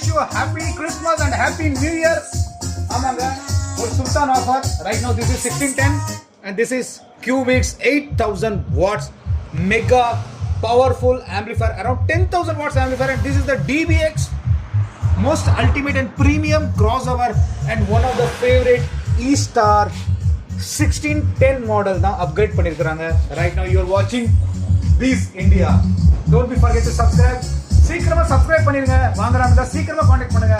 wish you a happy Christmas and happy New Year. ஆமாங்க ஒரு சுல்தான் offer. Right now this is 1610 and this is Qubix 8000 watts mega powerful amplifier, around 10,000 watts amplifier, and this is the DBX most ultimate and premium crossover and one of the favorite E-Star 1610 model தான் upgrade பண்ணிருக்காங்க. Right now you are watching this India. Don't be forget to subscribe. சீக்கிரமா subscribe பண்ணிருங்க. வாங்குறாங்க சீக்கிரமா contact பண்ணுங்க.